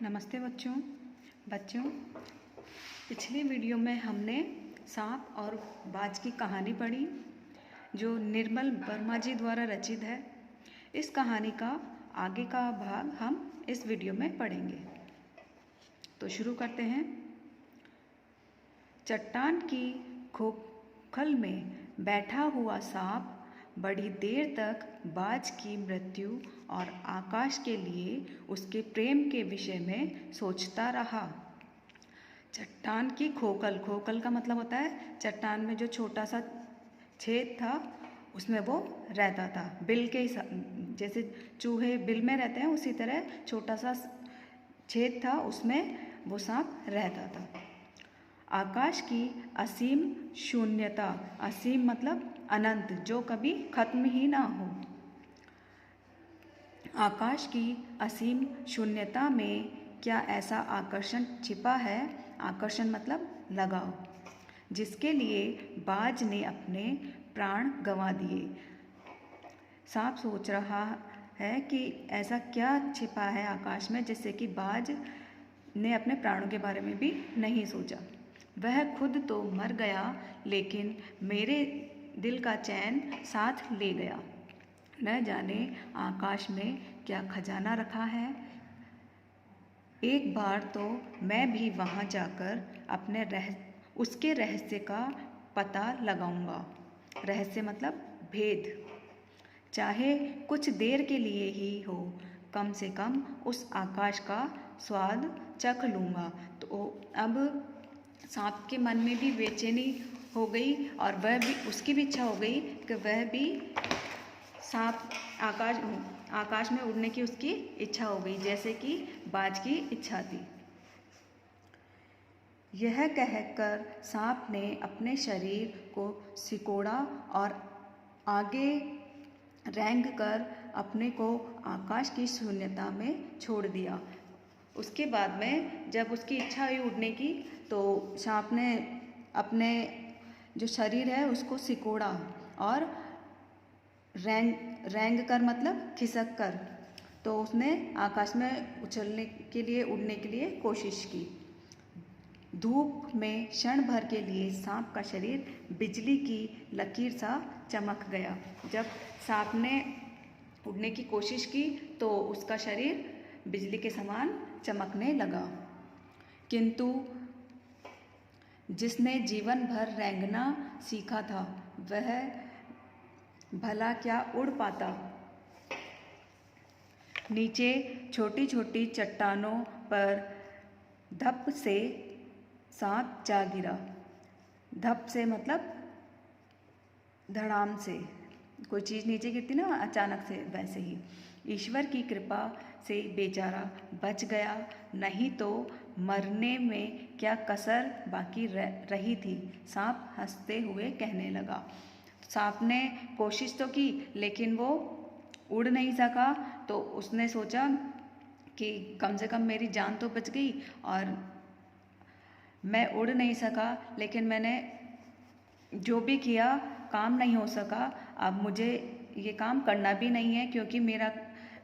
नमस्ते बच्चों पिछली वीडियो में हमने सांप और बाज की कहानी पढ़ी जो निर्मल वर्मा जी द्वारा रचित है। इस कहानी का आगे का भाग हम इस वीडियो में पढ़ेंगे। तो शुरू करते हैं। चट्टान की खोखल में बैठा हुआ सांप बड़ी देर तक बाज की मृत्यु और आकाश के लिए उसके प्रेम के विषय में सोचता रहा। चट्टान की खोखल का मतलब होता है चट्टान में जो छोटा सा छेद था उसमें वो रहता था। बिल के जैसे चूहे बिल में रहते हैं उसी तरह छोटा सा छेद था, उसमें वो सांप रहता था। आकाश की असीम शून्यता, असीम मतलब अनंत, जो कभी खत्म ही ना हो। आकाश की असीम शून्यता में क्या ऐसा आकर्षण छिपा है? आकर्षण मतलब लगाव, जिसके लिए बाज ने अपने प्राण गंवा दिए। सांप सोच रहा है कि ऐसा क्या छिपा है आकाश में जिससे कि बाज ने अपने प्राणों के बारे में भी नहीं सोचा। वह खुद तो मर गया, लेकिन मेरे दिल का चैन साथ ले गया। न जाने आकाश में क्या खजाना रखा है। एक बार तो मैं भी वहाँ जाकर उसके रहस्य का पता लगाऊंगा। रहस्य मतलब भेद, चाहे कुछ देर के लिए ही हो, कम से कम उस आकाश का स्वाद चख लूँगा। तो अब सांप के मन में भी बेचैनी हो गई और वह भी, उसकी भी इच्छा हो गई कि वह भी सांप आकाश में उड़ने की उसकी इच्छा हो गई, जैसे कि बाज की इच्छा थी। यह कहकर सांप ने अपने शरीर को सिकोड़ा और आगे रेंग कर अपने को आकाश की शून्यता में छोड़ दिया। उसके बाद में जब उसकी इच्छा हुई उड़ने की, तो सांप ने अपने जो शरीर है उसको सिकोड़ा और रेंग कर मतलब खिसक कर, तो उसने आकाश में उछलने के लिए, उड़ने के लिए कोशिश की। धूप में क्षण भर के लिए सांप का शरीर बिजली की लकीर सा चमक गया। जब सांप ने उड़ने की कोशिश की तो उसका शरीर बिजली के समान चमकने लगा। किंतु जिसने जीवन भर रेंगना सीखा था वह भला क्या उड़ पाता। नीचे छोटी छोटी चट्टानों पर धप से सांप जा गिरा। धप से मतलब धड़ाम से, कोई चीज़ नीचे गिरती ना अचानक से, वैसे ही। ईश्वर की कृपा से बेचारा बच गया, नहीं तो मरने में क्या कसर बाकी रही थी। सांप हंसते हुए कहने लगा। सांप ने कोशिश तो की लेकिन वो उड़ नहीं सका, तो उसने सोचा कि कम से कम मेरी जान तो बच गई, और मैं उड़ नहीं सका लेकिन मैंने जो भी किया काम नहीं हो सका। अब मुझे ये काम करना भी नहीं है, क्योंकि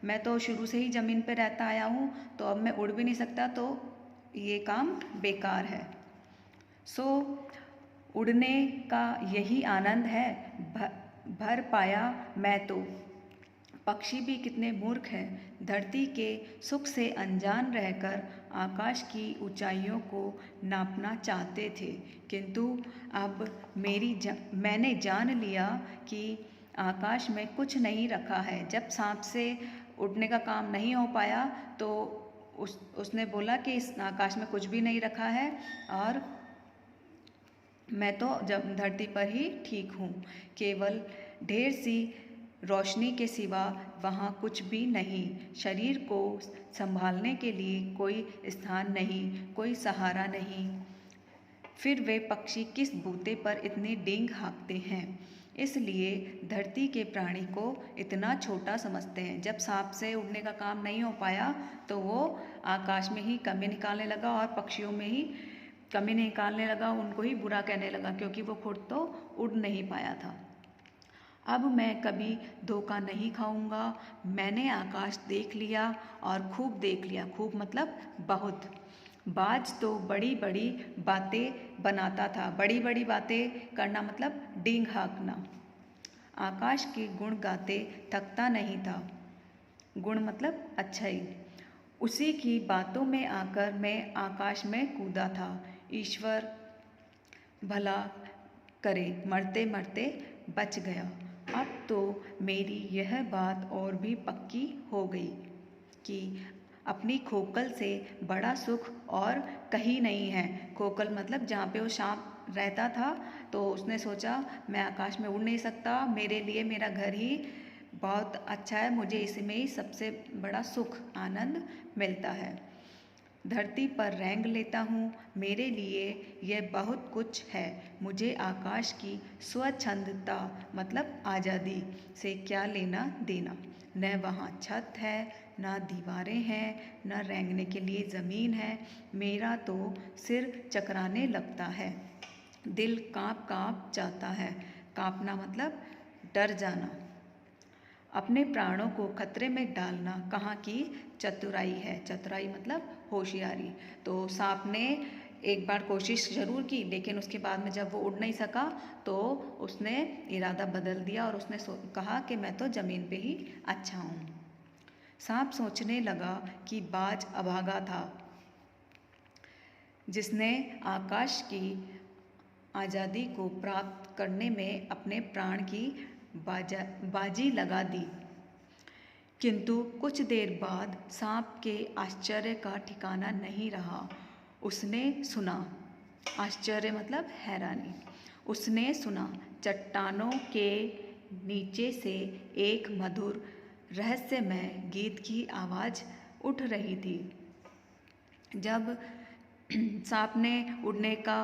मैं तो शुरू से ही ज़मीन पे रहता आया हूँ, तो अब मैं उड़ भी नहीं सकता, तो ये काम बेकार है। सो उड़ने का यही आनंद है, भर पाया मैं तो। पक्षी भी कितने मूर्ख हैं, धरती के सुख से अनजान रहकर आकाश की ऊंचाइयों को नापना चाहते थे, किंतु अब मैंने जान लिया कि आकाश में कुछ नहीं रखा है। जब सांप से उड़ने का काम नहीं हो पाया तो उसने बोला कि इस आकाश में कुछ भी नहीं रखा है और मैं तो जब धरती पर ही ठीक हूँ। केवल ढेर सी रोशनी के सिवा वहाँ कुछ भी नहीं। शरीर को संभालने के लिए कोई स्थान नहीं, कोई सहारा नहीं। फिर वे पक्षी किस बूते पर इतनी डींग हाँकते हैं। इसलिए धरती के प्राणी को इतना छोटा समझते हैं। जब सांप से उड़ने का काम नहीं हो पाया तो वो आकाश में ही कमी निकालने लगा और पक्षियों में ही कमी निकालने लगा, उनको ही बुरा कहने लगा, क्योंकि वो खुद तो उड़ नहीं पाया था। अब मैं कभी धोखा नहीं खाऊंगा। मैंने आकाश देख लिया और खूब देख लिया। खूब मतलब बहुत। बाज तो बड़ी बड़ी बातें बनाता था। बड़ी बड़ी बातें करना मतलब डींग हाँकना। आकाश के गुण गाते थकता नहीं था। गुण मतलब अच्छाई। उसी की बातों में आकर मैं आकाश में कूदा था। ईश्वर भला करे, मरते मरते बच गया। अब तो मेरी यह बात और भी पक्की हो गई कि अपनी खोखल से बड़ा सुख और कहीं नहीं है। खोखल मतलब जहाँ पे वो सांप रहता था, तो उसने सोचा मैं आकाश में उड़ नहीं सकता, मेरे लिए मेरा घर ही बहुत अच्छा है, मुझे इसमें ही सबसे बड़ा सुख आनंद मिलता है। धरती पर रेंग लेता हूँ, मेरे लिए यह बहुत कुछ है। मुझे आकाश की स्वच्छंदता मतलब आज़ादी से क्या लेना देना। न वहाँ छत है, न दीवारें हैं, न रेंगने के लिए ज़मीन है। मेरा तो सिर चकराने लगता है, दिल काँप काँप जाता है। काँपना मतलब डर जाना। अपने प्राणों को खतरे में डालना कहाँ की चतुराई है। चतुराई मतलब होशियारी। तो सांप ने एक बार कोशिश ज़रूर की, लेकिन उसके बाद में जब वो उड़ नहीं सका तो उसने इरादा बदल दिया और उसने कहा कि मैं तो ज़मीन पे ही अच्छा हूँ। सांप सोचने लगा कि बाज अभागा था, जिसने आकाश की आज़ादी को प्राप्त करने में अपने प्राण की बाजी लगा दी। किंतु कुछ देर बाद सांप के आश्चर्य का ठिकाना नहीं रहा। उसने सुना, आश्चर्य मतलब हैरानी। उसने सुना चट्टानों के नीचे से एक मधुर रहस्यमय गीत की आवाज़ उठ रही थी। जब सांप ने उड़ने का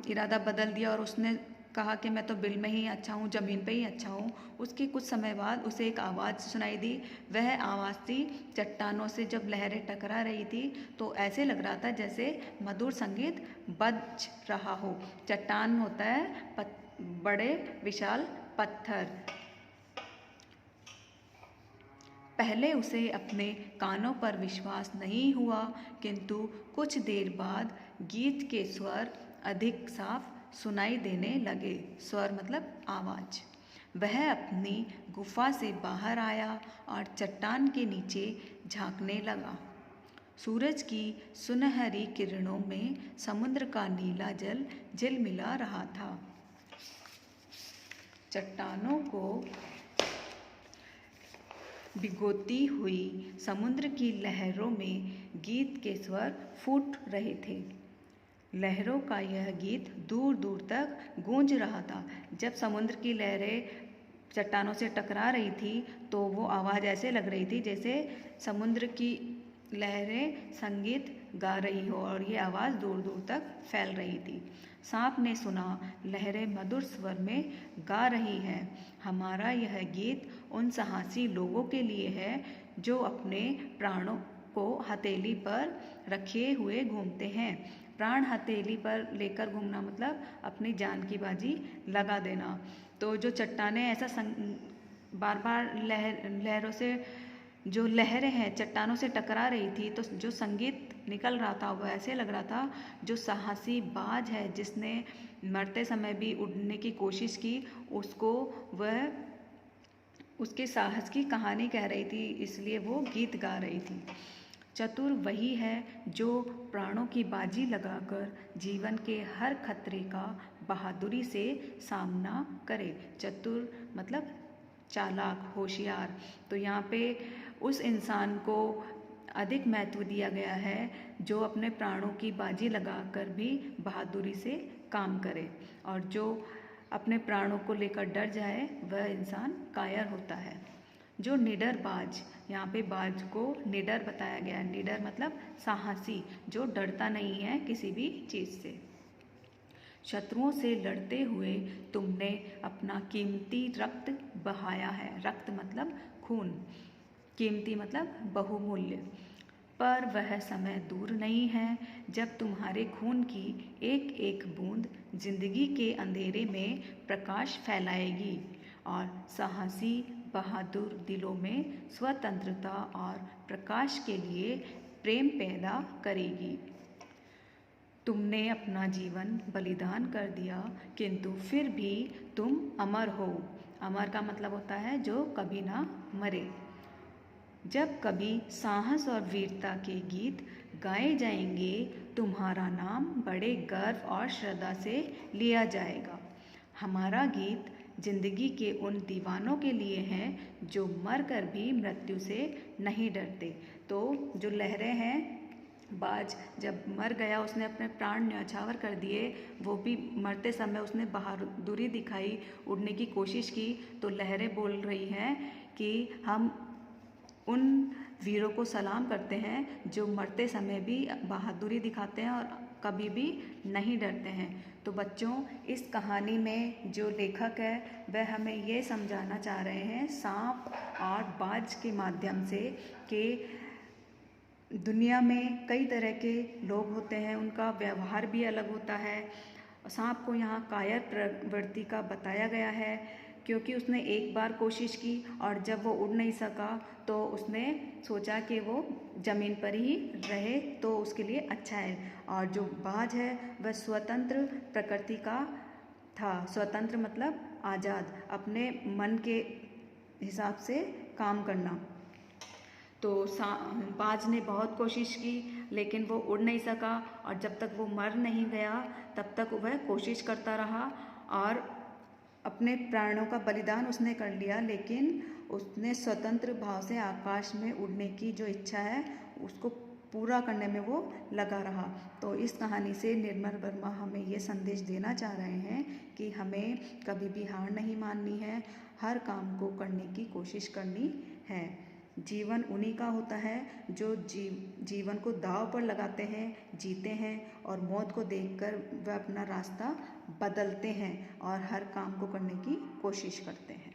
इरादा बदल दिया और उसने कहा कि मैं तो बिल में ही अच्छा हूँ, ज़मीन पे ही अच्छा हूँ, उसके कुछ समय बाद उसे एक आवाज़ सुनाई दी। वह आवाज़ थी चट्टानों से जब लहरें टकरा रही थी, तो ऐसे लग रहा था जैसे मधुर संगीत बज रहा हो। चट्टान होता है बड़े विशाल पत्थर। पहले उसे अपने कानों पर विश्वास नहीं हुआ, किंतु कुछ देर बाद गीत के स्वर अधिक साफ सुनाई देने लगे। स्वर मतलब आवाज़। वह अपनी गुफा से बाहर आया और चट्टान के नीचे झांकने लगा। सूरज की सुनहरी किरणों में समुद्र का नीला जल झिलमिला रहा था। चट्टानों को भिगोती हुई समुद्र की लहरों में गीत के स्वर फूट रहे थे। लहरों का यह गीत दूर दूर तक गूंज रहा था। जब समुद्र की लहरें चट्टानों से टकरा रही थी, तो वो आवाज़ ऐसे लग रही थी जैसे समुद्र की लहरें संगीत गा रही हो, और ये आवाज़ दूर दूर तक फैल रही थी। सांप ने सुना, लहरें मधुर स्वर में गा रही हैं, हमारा यह गीत उन साहसी लोगों के लिए है जो अपने प्राणों को हथेली पर रखे हुए घूमते हैं। प्राण हथेली पर लेकर घूमना मतलब अपनी जान की बाजी लगा देना। तो जो चट्टानें ऐसा बार बार लहरों से, जो लहरें हैं चट्टानों से टकरा रही थी, तो जो संगीत निकल रहा था वह ऐसे लग रहा था जो साहसी बाज है जिसने मरते समय भी उड़ने की कोशिश की, उसको वह उसके साहस की कहानी कह रही थी, इसलिए वो गीत गा रही थी। चतुर वही है जो प्राणों की बाजी लगाकर जीवन के हर खतरे का बहादुरी से सामना करे। चतुर मतलब चालाक, होशियार। तो यहाँ पे उस इंसान को अधिक महत्व दिया गया है जो अपने प्राणों की बाजी लगाकर भी बहादुरी से काम करे, और जो अपने प्राणों को लेकर डर जाए वह इंसान कायर होता है। जो निडर बाज, यहाँ पे बाज को निडर बताया गया है। निडर मतलब साहसी, जो डरता नहीं है किसी भी चीज़ से। शत्रुओं से लड़ते हुए तुमने अपना कीमती रक्त बहाया है। रक्त मतलब खून, कीमती मतलब बहुमूल्य। पर वह समय दूर नहीं है जब तुम्हारे खून की एक एक बूंद जिंदगी के अंधेरे में प्रकाश फैलाएगी, और साहसी बहादुर दिलों में स्वतंत्रता और प्रकाश के लिए प्रेम पैदा करेगी। तुमने अपना जीवन बलिदान कर दिया, किंतु फिर भी तुम अमर हो। अमर का मतलब होता है जो कभी ना मरे। जब कभी साहस और वीरता के गीत गाए जाएंगे, तुम्हारा नाम बड़े गर्व और श्रद्धा से लिया जाएगा। हमारा गीत जिंदगी के उन दीवानों के लिए है जो मर कर भी मृत्यु से नहीं डरते। तो जो लहरें हैं, बाज जब मर गया, उसने अपने प्राण न्यौछावर कर दिए, वो भी मरते समय उसने बहादुरी दिखाई, उड़ने की कोशिश की। तो लहरें बोल रही हैं कि हम उन वीरों को सलाम करते हैं जो मरते समय भी बहादुरी दिखाते हैं और कभी भी नहीं डरते हैं। तो बच्चों, इस कहानी में जो लेखक है वह हमें ये समझाना चाह रहे हैं सांप और बाज के माध्यम से कि दुनिया में कई तरह के लोग होते हैं, उनका व्यवहार भी अलग होता है। सांप को यहाँ कायर प्रवृत्ति का बताया गया है क्योंकि उसने एक बार कोशिश की और जब वो उड़ नहीं सका तो उसने सोचा कि वो ज़मीन पर ही रहे तो उसके लिए अच्छा है। और जो बाज है वह स्वतंत्र प्रकृति का था। स्वतंत्र मतलब आज़ाद, अपने मन के हिसाब से काम करना। तो बाज ने बहुत कोशिश की लेकिन वो उड़ नहीं सका और जब तक वो मर नहीं गया तब तक वह कोशिश करता रहा और अपने प्राणों का बलिदान उसने कर लिया, लेकिन उसने स्वतंत्र भाव से आकाश में उड़ने की जो इच्छा है उसको पूरा करने में वो लगा रहा। तो इस कहानी से निर्मल वर्मा हमें ये संदेश देना चाह रहे हैं कि हमें कभी भी हार नहीं माननी है, हर काम को करने की कोशिश करनी है। जीवन उन्हीं का होता है जो जीवन को दांव पर लगाते हैं, जीते हैं और मौत को देखकर वह अपना रास्ता बदलते हैं और हर काम को करने की कोशिश करते हैं।